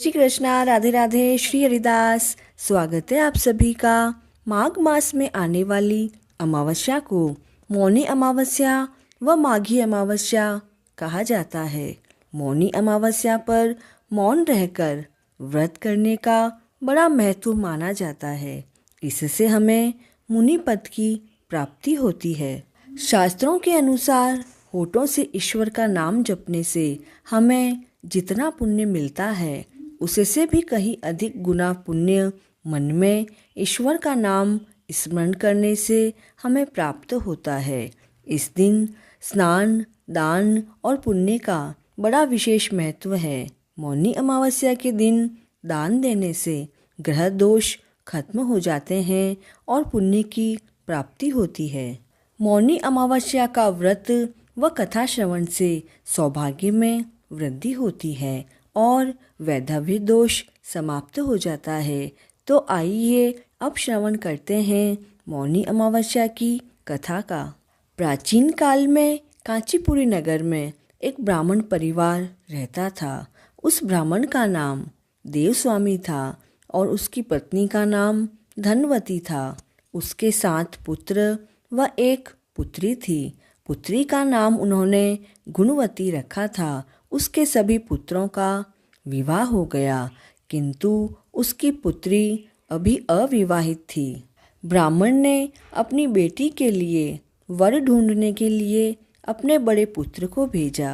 श्री कृष्णा, राधे राधे, श्री हरिदास। स्वागत है आप सभी का। माघ मास में आने वाली अमावस्या को मौनी अमावस्या व माघी अमावस्या कहा जाता है। मौनी अमावस्या पर मौन रहकर व्रत करने का बड़ा महत्व माना जाता है। इससे हमें मुनि पद की प्राप्ति होती है। शास्त्रों के अनुसार होठों से ईश्वर का नाम जपने से हमें जितना पुण्य मिलता है उससे भी कहीं अधिक गुना पुण्य मन में ईश्वर का नाम स्मरण करने से हमें प्राप्त होता है। इस दिन स्नान, दान और पुण्य का बड़ा विशेष महत्व है। मौनी अमावस्या के दिन दान देने से ग्रह दोष खत्म हो जाते हैं और पुण्य की प्राप्ति होती है। मौनी अमावस्या का व्रत व कथा श्रवण से सौभाग्य में वृद्धि होती है और वैधव्य दोष समाप्त हो जाता है। तो आइए अब श्रवण करते हैं मौनी अमावस्या की कथा का। प्राचीन काल में कांचीपुरी नगर में एक ब्राह्मण परिवार रहता था। उस ब्राह्मण का नाम देवस्वामी था और उसकी पत्नी का नाम धनवती था। उसके 7 पुत्र व एक पुत्री थी। पुत्री का नाम उन्होंने गुणवती रखा था। उसके सभी पुत्रों का विवाह हो गया, किंतु उसकी पुत्री अभी अविवाहित थी। ब्राह्मण ने अपनी बेटी के लिए वर ढूंढने के लिए अपने बड़े पुत्र को भेजा।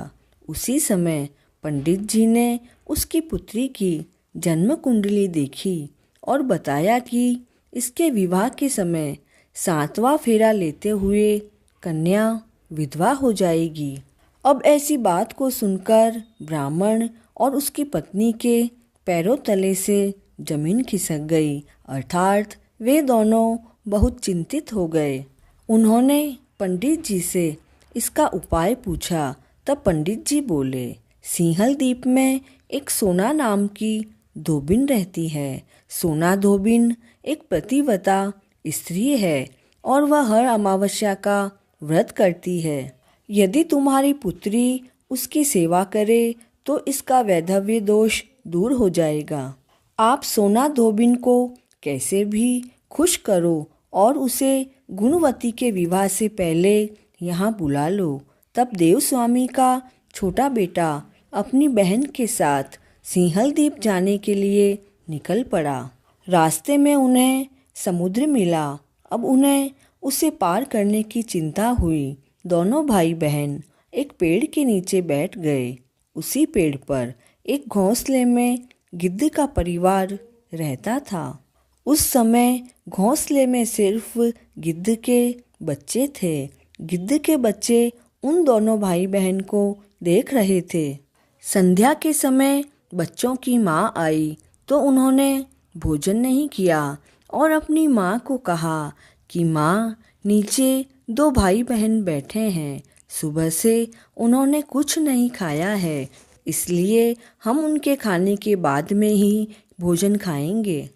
उसी समय पंडित जी ने उसकी पुत्री की जन्म कुंडली देखी और बताया कि इसके विवाह के समय 7वां फेरा लेते हुए कन्या विधवा हो जाएगी। अब ऐसी बात को सुनकर ब्राह्मण और उसकी पत्नी के पैरों तले से जमीन खिसक गई, अर्थात वे दोनों बहुत चिंतित हो गए। उन्होंने पंडित जी से इसका उपाय पूछा। तब पंडित जी बोले, सिंहल द्वीप में एक सोना नाम की धोबिन रहती है। सोना धोबिन एक पतिव्रता स्त्री है और वह हर अमावस्या का व्रत करती है। यदि तुम्हारी पुत्री उसकी सेवा करे तो इसका वैधव्य दोष दूर हो जाएगा। आप सोना धोबिन को कैसे भी खुश करो और उसे गुणवती के विवाह से पहले यहाँ बुला लो। तब देवस्वामी का छोटा बेटा अपनी बहन के साथ सिंहल द्वीप जाने के लिए निकल पड़ा। रास्ते में उन्हें समुद्र मिला। अब उन्हें उसे पार करने की चिंता हुई। दोनों भाई बहन एक पेड़ के नीचे बैठ गए। उसी पेड़ पर एक घोंसले में गिद्ध का परिवार रहता था। उस समय घोंसले में सिर्फ गिद्ध के बच्चे थे। गिद्ध के बच्चे उन दोनों भाई बहन को देख रहे थे। संध्या के समय बच्चों की माँ आई तो उन्होंने भोजन नहीं किया और अपनी माँ को कहा कि माँ, नीचे 2 भाई बहन बैठे हैं। सुबह से उन्होंने कुछ नहीं खाया है, इसलिए हम उनके खाने के बाद में ही भोजन खाएंगे।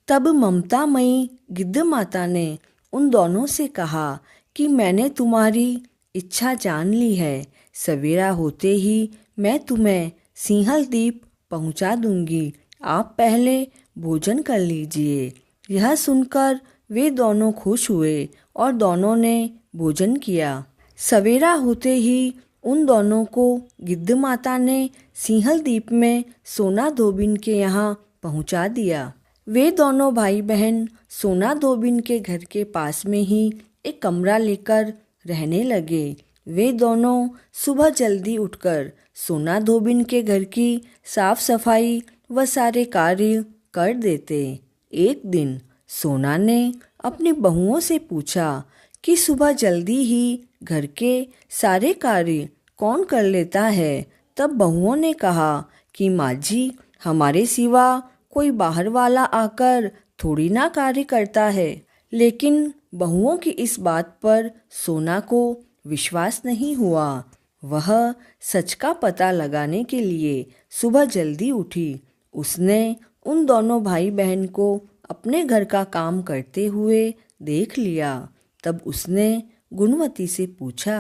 तब ममतामयी गिद्ध माता ने उन दोनों से कहा कि मैंने तुम्हारी इच्छा जान ली है। सवेरा होते ही मैं तुम्हें सिंहल द्वीप पहुंचा दूंगी। आप पहले भोजन कर लीजिए। यह सुनकर वे दोनों खुश हुए और दोनों ने भोजन किया। सवेरा होते ही उन दोनों को गिद्ध माता ने सिंहल द्वीप में सोना धोबिन के यहाँ पहुँचा दिया। वे दोनों भाई बहन सोना धोबिन के घर के पास में ही एक कमरा लेकर रहने लगे। वे दोनों सुबह जल्दी उठकर सोना धोबिन के घर की साफ सफाई व सारे कार्य कर देते। एक दिन सोना ने अपनी बहुओं से पूछा कि सुबह जल्दी ही घर के सारे कार्य कौन कर लेता है। तब बहुओं ने कहा कि माँ जी, हमारे सिवा कोई बाहर वाला आकर थोड़ी ना कार्य करता है। लेकिन बहुओं की इस बात पर सोना को विश्वास नहीं हुआ। वह सच का पता लगाने के लिए सुबह जल्दी उठी। उसने उन दोनों भाई बहन को अपने घर का काम करते हुए देख लिया। तब उसने गुणवती से पूछा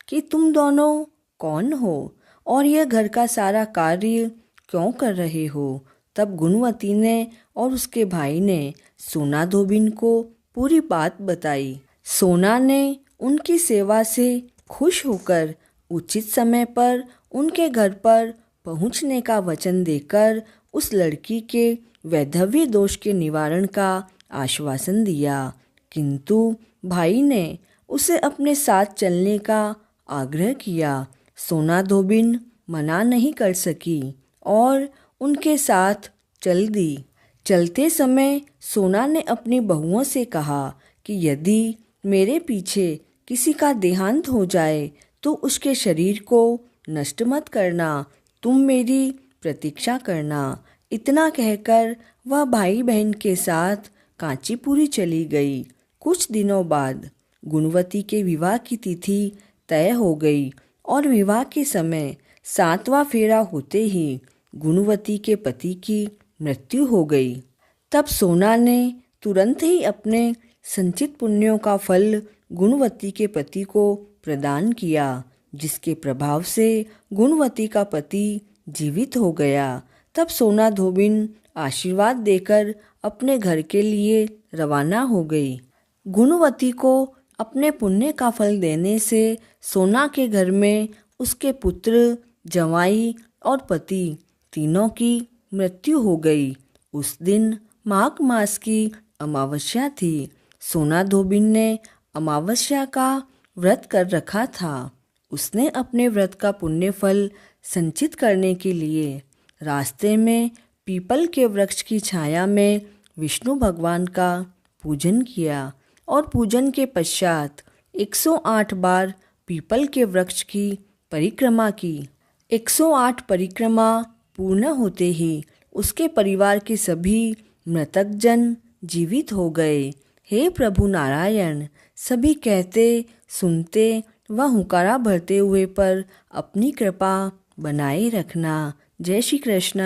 कि तुम दोनों कौन हो और यह घर का सारा कार्य क्यों कर रहे हो। तब गुणवती ने और उसके भाई ने सोना धोबिन को पूरी बात बताई। सोना ने उनकी सेवा से खुश होकर उचित समय पर उनके घर पर पहुंचने का वचन देकर उस लड़की के वैधव्य दोष के निवारण का आश्वासन दिया। किंतु भाई ने उसे अपने साथ चलने का आग्रह किया। सोना धोबिन मना नहीं कर सकी और उनके साथ चल दी। चलते समय सोना ने अपनी बहुओं से कहा कि यदि मेरे पीछे किसी का देहांत हो जाए तो उसके शरीर को नष्ट मत करना, तुम मेरी प्रतीक्षा करना। इतना कहकर वह भाई बहन के साथ कांचीपुरी चली गई। कुछ दिनों बाद गुणवती के विवाह की तिथि तय हो गई और विवाह के समय 7वां फेरा होते ही गुणवती के पति की मृत्यु हो गई। तब सोना ने तुरंत ही अपने संचित पुण्यों का फल गुणवती के पति को प्रदान किया, जिसके प्रभाव से गुणवती का पति जीवित हो गया। तब सोना धोबिन आशीर्वाद देकर अपने घर के लिए रवाना हो गई। गुणवती को अपने पुण्य का फल देने से सोना के घर में उसके पुत्र, जवाई और पति तीनों की मृत्यु हो गई। उस दिन माघ मास की अमावस्या थी। सोना धोबिन ने अमावस्या का व्रत कर रखा था। उसने अपने व्रत का पुण्य फल संचित करने के लिए रास्ते में पीपल के वृक्ष की छाया में विष्णु भगवान का पूजन किया और पूजन के पश्चात 108 बार पीपल के वृक्ष की परिक्रमा की। 108 परिक्रमा पूर्ण होते ही उसके परिवार के सभी मृतक जन जीवित हो गए। हे प्रभु नारायण, सभी कहते सुनते व हुंकारा भरते हुए पर अपनी कृपा बनाए रखना। जय श्री कृष्ण।